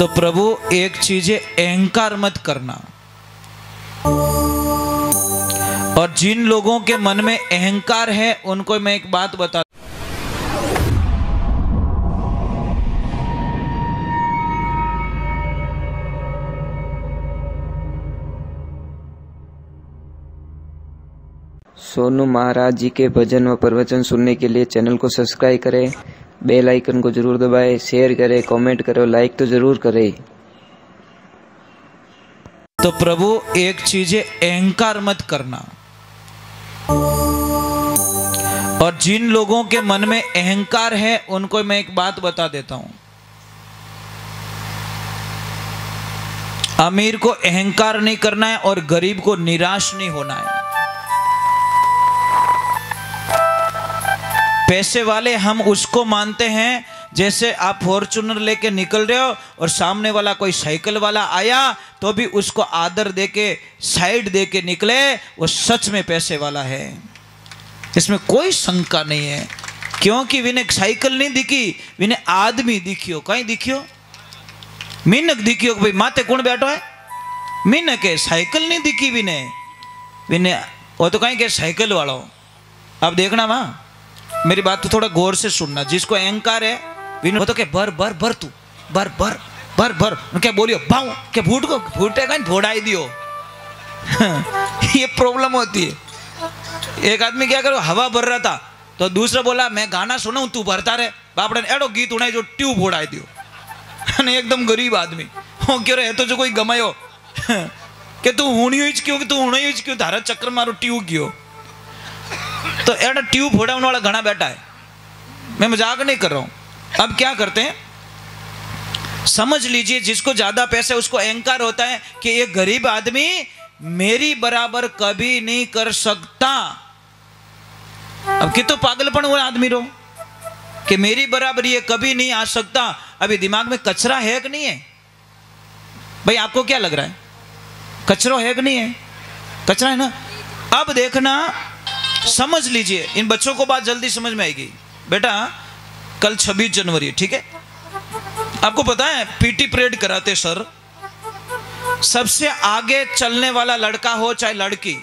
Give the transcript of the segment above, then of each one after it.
तो प्रभु एक चीज है, अहंकार मत करना। और जिन लोगों के मन में अहंकार है उनको मैं एक बात बता, सोनू महाराज जी के भजन व प्रवचन सुनने के लिए चैनल को सब्सक्राइब करें, बेल आइकन को जरूर दबाएं, शेयर करें, कमेंट करें, लाइक तो जरूर करें। तो प्रभु एक चीज है, अहंकार मत करना। और जिन लोगों के मन में अहंकार है उनको मैं एक बात बता देता हूं, अमीर को अहंकार नहीं करना है और गरीब को निराश नहीं होना है। पैसे वाले हम उसको मानते हैं, जैसे आप फॉर्च्यूनर लेके निकल रहे हो और सामने वाला कोई साइकिल वाला आया तो भी उसको आदर देके साइड देके निकले, वो सच में पैसे वाला है, इसमें कोई शंका नहीं है। क्योंकि विने साइकिल नहीं दिखी, विने आदमी दिखियो। कहीं दिखियो? मीनक दिखियो। भाई माते कौन बैठो है? मीनक है। साइकिल नहीं दिखी विने, विने वो तो कहीं के साइकिल वाला। अब देखना वहां, मेरी बात तो थोड़ा गौर से सुनना। जिसको अहंकार है वो तो क्या बर बर बर तू बर बर बर बर क्या बोलियो भाऊ के फूट को फूटे का फोड़ाई दियो। ये प्रॉब्लम होती है। एक आदमी क्या करो, हवा भर रहा था तो दूसरा बोला मैं गाना सुना तू भरता रहे, बापड़े एडो गीत उड़ाई जो ट्यूब फोड़ाई दियो। एकदम गरीब आदमी हो क्यों रहे तो जो कोई गमायो कि तू हुणी क्यों, कि तू हुणी क्यों, धारा चक्कर मारो ट्यूब गयो। तो एडा ट्यूब फोड़ाने वाला घना बैठा है, मैं मजाक नहीं कर रहा हूं। अब क्या करते हैं, समझ लीजिए जिसको ज्यादा पैसा है उसको अहंकार होता है कि ये गरीब आदमी मेरी बराबर कभी नहीं कर सकता। अब कितो पागलपन हुआ आदमी रो कि मेरी बराबर ये कभी नहीं आ सकता। अभी दिमाग में कचरा है कि नहीं है? भाई आपको क्या लग रहा है, कचरा है कि नहीं है? कचरा है ना। अब देखना, समझ लीजिए, इन बच्चों को बात जल्दी समझ में आएगी। बेटा कल 26 जनवरी, ठीक है, आपको पता है पीटी परेड कराते सर, सबसे आगे चलने वाला लड़का हो चाहे लड़की,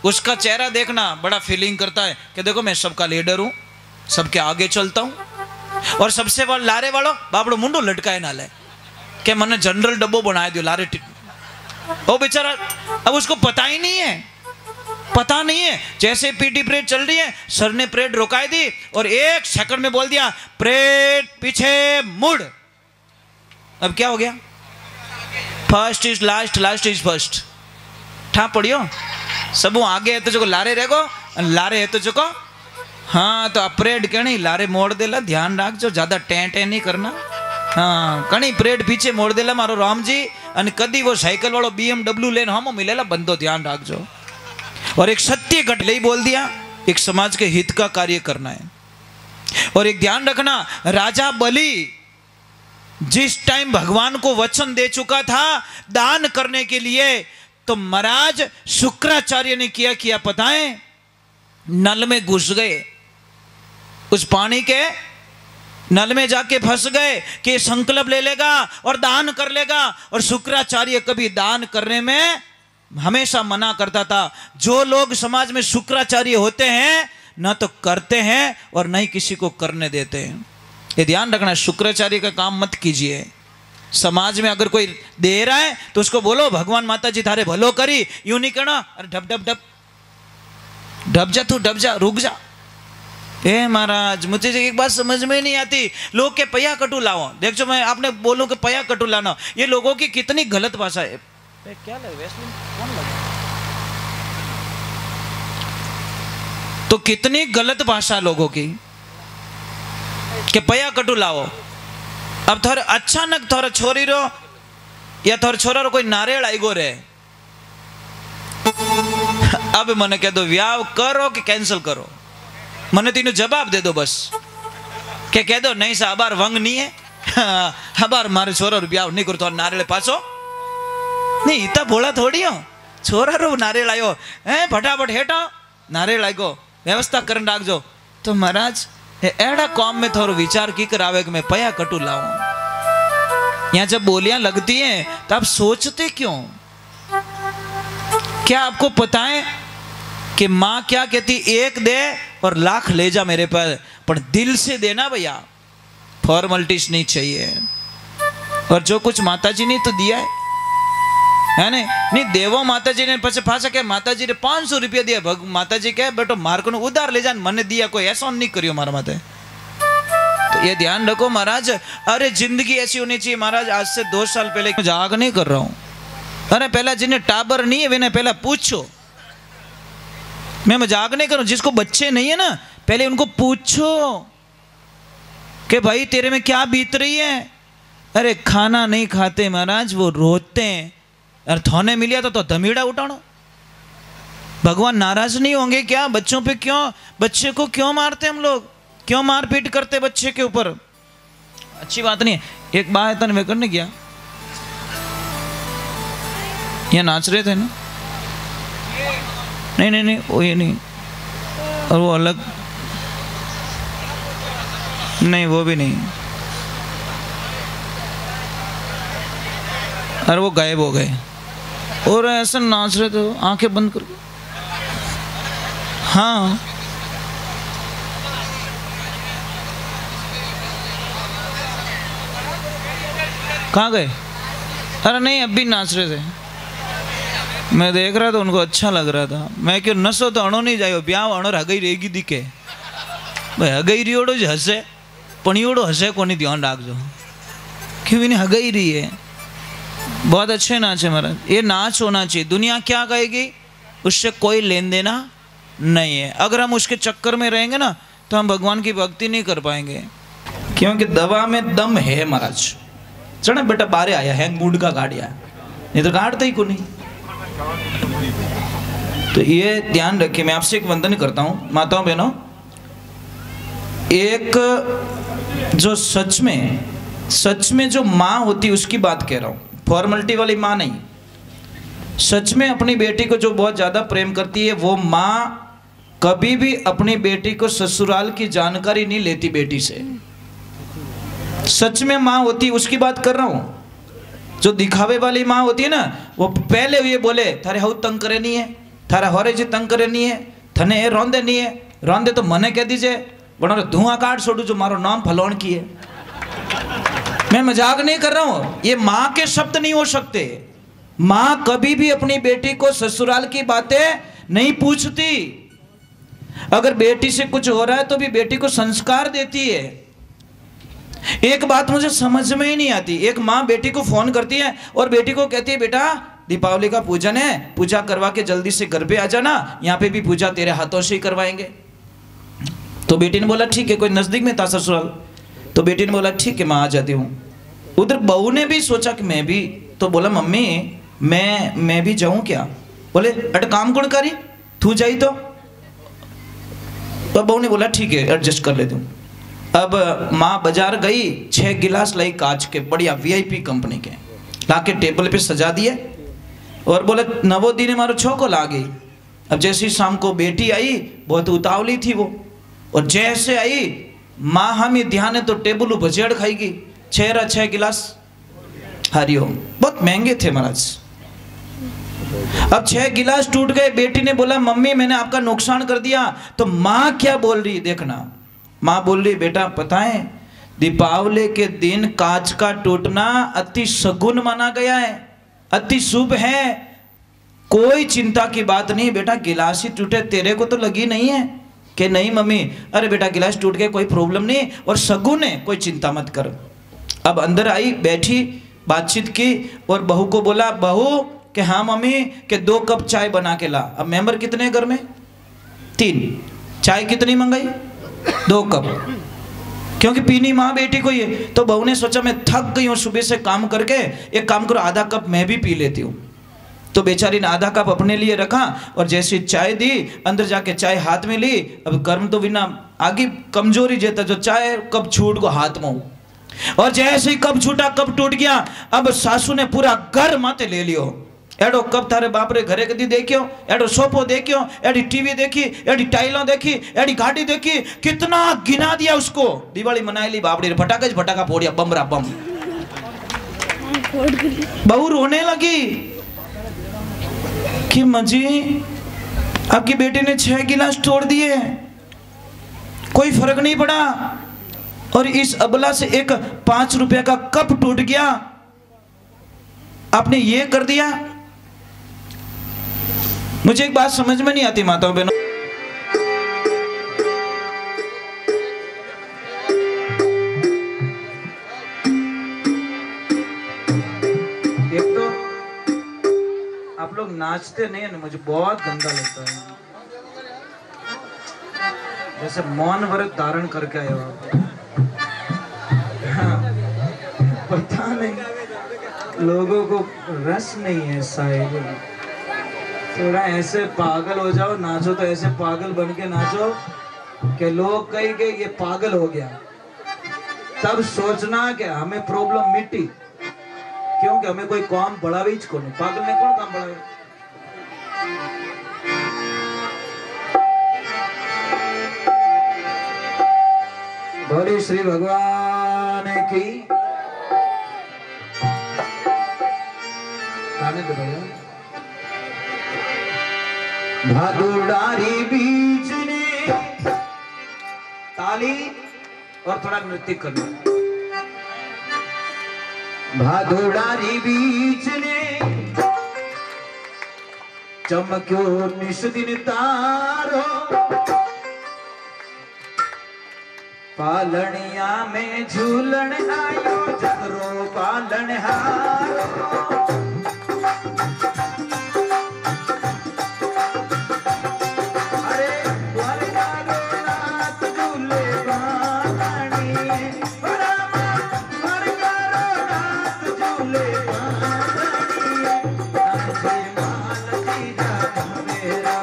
उसका चेहरा देखना बड़ा फीलिंग करता है कि देखो मैं सबका लीडर हूं, सबके आगे चलता हूं। और सबसे वाला लारे वालों बापड़ो मुंडो लटकाए ना ले कि मैंने जनरल डब्बो बना दियो लारे। वो बेचारा अब उसको पता ही नहीं है, पता नहीं है। जैसे पीटी परेड चल रही है, सर ने परेड रोकाई दी और 1 सेकंड में बोल दिया परेड पीछे मुड़। अब क्या हो गया? First is last, last is first. ठा पड़ियो सब आगे है तो जो लारे रहेगो, लारे है तो जो को हाँ तो परेड के नहीं लारे मोड़ देला। ध्यान राख जो ज्यादा टें नहीं करना। हाँ कणी परेड पीछे मोड़ देला मारो राम जी। और कदी वो साइकिल वालों BMW लेन हम मिलेला बंदो, ध्यान राख जो। और एक सत्य घटना बोल दिया, एक समाज के हित का कार्य करना है। और एक ध्यान रखना, राजा बलि जिस टाइम भगवान को वचन दे चुका था दान करने के लिए, तो महाराज शुक्राचार्य ने किया पता है, नल में घुस गए, उस पानी के नल में जाके फंस गए कि संकल्प ले लेगा और दान कर लेगा। और शुक्राचार्य कभी दान करने में हमेशा मना करता था। जो लोग समाज में शुक्राचार्य होते हैं ना तो करते हैं और नहीं किसी को करने देते हैं। ये ध्यान रखना, शुक्राचार्य का काम मत कीजिए। समाज में अगर कोई दे रहा है तो उसको बोलो भगवान माता जी थारे भलो करी, यूं नहीं कहना अरे ढप ढप ढप ढप जा, तू ढप जा, रुक जा। ए महाराज मुझे एक बात समझ में नहीं आती, लोग के पया कटू लाओ। देखो मैं आपने बोलूं कि पया कटू लाना, ये लोगों की कितनी गलत भाषा है। क्या लगे वैसलीन कौन लगे? तो कितनी गलत भाषा लोगों की कि पया कटू लाओ। अब थोड़े अचानक थोड़ा छोरी रो या थोड़ा छोरा रो कोई नारियल आई गो रे, अब मने कह दो व्याव करो कि कैंसिल करो, मने तीनों जवाब दे दो बस। क्या कह दो नहीं सा अबार वंग नहीं है, अबार मारे छोरा रो ब्याव नहीं करो तो नारियल पासो नहीं, इतना भोला थोड़ी हो। छोरा रो नारियल आयो है, फटाफट हेठो नारियल आई गो, व्यवस्था करन राख जो। तो महाराज एड़ा काम में थोड़ा विचार की करावे कि मैं पया कटू लाऊं। यहाँ जब बोलियां लगती हैं तो आप सोचते क्यों? क्या आपको पता है कि माँ क्या कहती? एक दे और लाख ले जा मेरे पर, पर दिल से देना भैया, फॉर्मलिटीज नहीं चाहिए। और जो कुछ माताजी ने तो दिया है नहीं देवो माताजी ने पछे पाछा के माताजी ने 500 रुपया दिया, माताजी कहे बेटो मार को उधार ले जा, मैंने दिया, कोई ऐसा नहीं करियो मारा माते। तो ये ध्यान रखो महाराज। अरे जिंदगी ऐसी होनी चाहिए महाराज। आज से 2 साल पहले मजाक नहीं कर रहा हूं। अरे पहला जिन्हें टाबर नहीं है वे पहला पूछो, मैं मजाक नहीं करूं। जिसको बच्चे नहीं है ना पहले उनको पूछो कि भाई तेरे में क्या बीत रही है। अरे खाना नहीं खाते महाराज, वो रोते हैं। अरे थोने मिलिया तो धमीड़ा उठाना। भगवान नाराज नहीं होंगे क्या बच्चों पे? क्यों बच्चे को क्यों मारते हम लोग? क्यों मारपीट करते बच्चे के ऊपर? अच्छी बात नहीं है। एक बात तन वे करने गया, ये नाच रहे थे ना? नहीं वो ये नहीं, और वो अलग नहीं, वो भी नहीं, और वो गायब हो गए। और ऐसा नाच रहे थे आंखें बंद करके। हाँ कहाँ गए? अरे नहीं अब भी नाच रहे थे, मैं देख रहा था, उनको अच्छा लग रहा था। मैं क्यों नसो तो अणो नहीं जायो, ब्याह अणो हगई रहेगी दिखे भाई। हगई रियोड़ो ज हसे पणियोड़ो हसे को नहीं, ध्यान रखो क्यों भी नहीं हगई रही है। बहुत अच्छे नाच है महाराज, ये नाच होना चाहिए। दुनिया क्या कहेगी उससे कोई लेन देना नहीं है। अगर हम उसके चक्कर में रहेंगे ना तो हम भगवान की भक्ति नहीं कर पाएंगे, क्योंकि दवा में दम है महाराज। चढ़ा बेटा बारे आया है मूड का गाड़िया, नहीं तो गाड़ता ही को नहीं। तो ये ध्यान रखिए। मैं आपसे एक वंदन करता हूँ माताओं बहनों। एक जो सच में जो माँ होती है उसकी बात कह रहा हूँ, फॉर्मेलिटी वाली माँ नहीं। सच में अपनी बेटी को जो बहुत ज़्यादा प्रेम करती है वो माँ कभी भी अपनी बेटी को ससुराल की जानकारी नहीं लेती बेटी से। सच में माँ होती है उसकी बात कर रहा हूँ। जो दिखावे वाली माँ होती है ना वो पहले ये बोले थारे हाउ तंग करे नहीं है, थारा होरे जी तंग करे नहीं है, थने ये रोंदे नहीं है, रोंदे तो मने कह दीजिए बना धुआं काट छोड़ू जो मारो नाम फलौन की है। मैं मजाक नहीं कर रहा हूँ, ये माँ के शब्द नहीं हो सकते। माँ कभी भी अपनी बेटी को ससुराल की बातें नहीं पूछती। अगर बेटी से कुछ हो रहा है तो भी बेटी को संस्कार देती है। एक बात मुझे समझ में ही नहीं आती, एक माँ बेटी को फोन करती है और बेटी को कहती है बेटा दीपावली का पूजन है, पूजा करवा के जल्दी से घर पे आ जाना, यहाँ पे भी पूजा तेरे हाथों से ही करवाएंगे। तो बेटी ने बोला ठीक है, कोई नजदीक में था ससुराल, तो बेटी ने बोला ठीक है माँ आ जाती हूँ। उधर बहू ने भी सोचा कि मैं भी, तो बोला मम्मी मैं भी जाऊँ क्या? बोले अट काम कौन करी तू जाई तो बहू ने बोला ठीक है एडजस्ट कर लेती हूँ। अब माँ बाजार गई, 6 गिलास लाई कांच के बढ़िया VIP कंपनी के, लाके टेबल पे सजा दिए और बोले नवो दिन मारो छोको ला गई। अब जैसी शाम को बेटी आई, बहुत उतावली थी वो, और जैसे आई माँ हमें ध्यान है तो टेबल बजेड़ खाएगी। 6 गिलास हरिओम, बहुत महंगे थे महाराज। अब 6 गिलास टूट गए। बेटी ने बोला मम्मी मैंने आपका नुकसान कर दिया। तो माँ क्या बोल रही देखना, माँ बोल रही बेटा पता है दीपावली के दिन कांच का टूटना अति सगुन माना गया है, अति शुभ है, कोई चिंता की बात नहीं बेटा। गिलास ही टूटे तेरे को तो लगी नहीं है कि नहीं मम्मी? अरे बेटा गिलास टूट गए कोई प्रॉब्लम नहीं और सगुन है, कोई चिंता मत कर। अब अंदर आई, बैठी, बातचीत की और बहू को बोला बहू कि हाँ मम्मी के 2 कप चाय बना के ला। अब मेंबर कितने घर में? 3। चाय कितनी मंगाई? 2 कप, क्योंकि पीनी माँ बेटी को ये। तो बहू ने सोचा मैं थक गई हूँ सुबह से काम करके, एक काम करो आधा कप मैं भी पी लेती हूँ। तो बेचारी ने आधा कप अपने लिए रखा और जैसी चाय दी अंदर जाके चाय हाथ में ली। अब कर्म तो बिना आगे कमजोरी जेता जो चाय कप छूट को हाथ में, और जैसे ही कप छूटा कप टूट गया। अब सासू ने पूरा घर माते ले लियो। एडो कप थारे बाप रे घरे कदी देखियो, एडो सोफो देखियो, एडी टीवी देखी, एडी टाइलों देखी, एडी गाड़ी देखी, कितना गिना दिया उसको। दिवाली मनाई ली बापड़ी रे, फटाका फोड़िया बमरा बम। बहू रोने लगी कि मजी आपकी बेटी ने 6 गिलास तोड़ दिए, कोई फर्क नहीं पड़ा, और इस अबला से एक 5 रुपए का कप टूट गया, आपने ये कर दिया। मुझे एक बात समझ में नहीं आती माताओं बहनों, एक तो आप लोग नाचते नहीं है ना, मुझे बहुत गंदा लगता है, जैसे मौन व्रत धारण करके आए हो। पता नहीं लोगों को रस नहीं है शायद, थोड़ा ऐसे पागल हो जाओ, नाचो तो ऐसे पागल बन के नाचो कि लोग कहीं के ये पागल हो गया, तब सोचना कि हमें प्रॉब्लम मिटी, क्योंकि हमें कोई काम बढ़ावे को नहीं, पागल ने कौन काम बढ़ावे। बोले श्री भगवान की। गाने दो भैया। भादुड़ारी बीच ने ताली और थोड़ा नृत्य करना। भादुड़ारी बीच ने चमक्यो निश दिन तारो, पालनिया में झूलन आयो जगरो पालन हारो। अरे द्वारकारो नाथ झूले बांधनी, द्वारकारो नाथ झूले बांधनी, नाचे माल जीजा मेरा।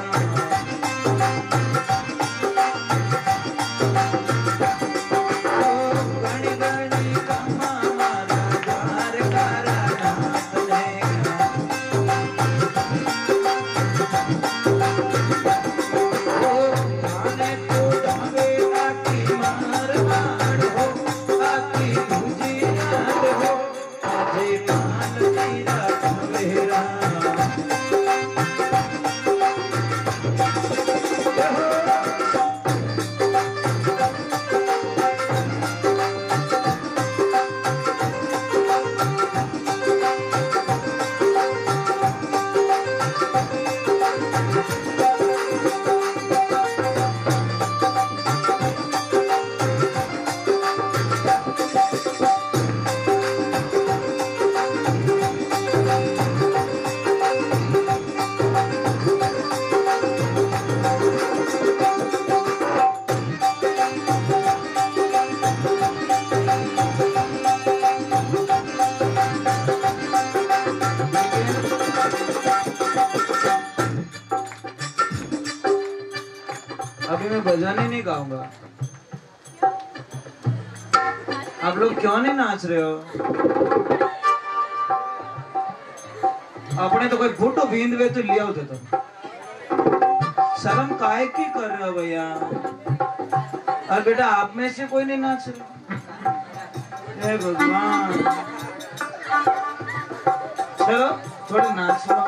अभी मैं बजाने नहीं गाऊंगा। आप लोग क्यों नहीं नाच रहे हो? अपने तो कोई फोटो बींद वे तो लिया होते तो शर्म काहे की कर रहे हो भैया? और बेटा आप में से कोई नहीं नाच रहे? हे भगवान, चलो थोड़ी नाच लो।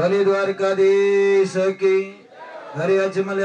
भले द्वारकाधीश की हरे अजमल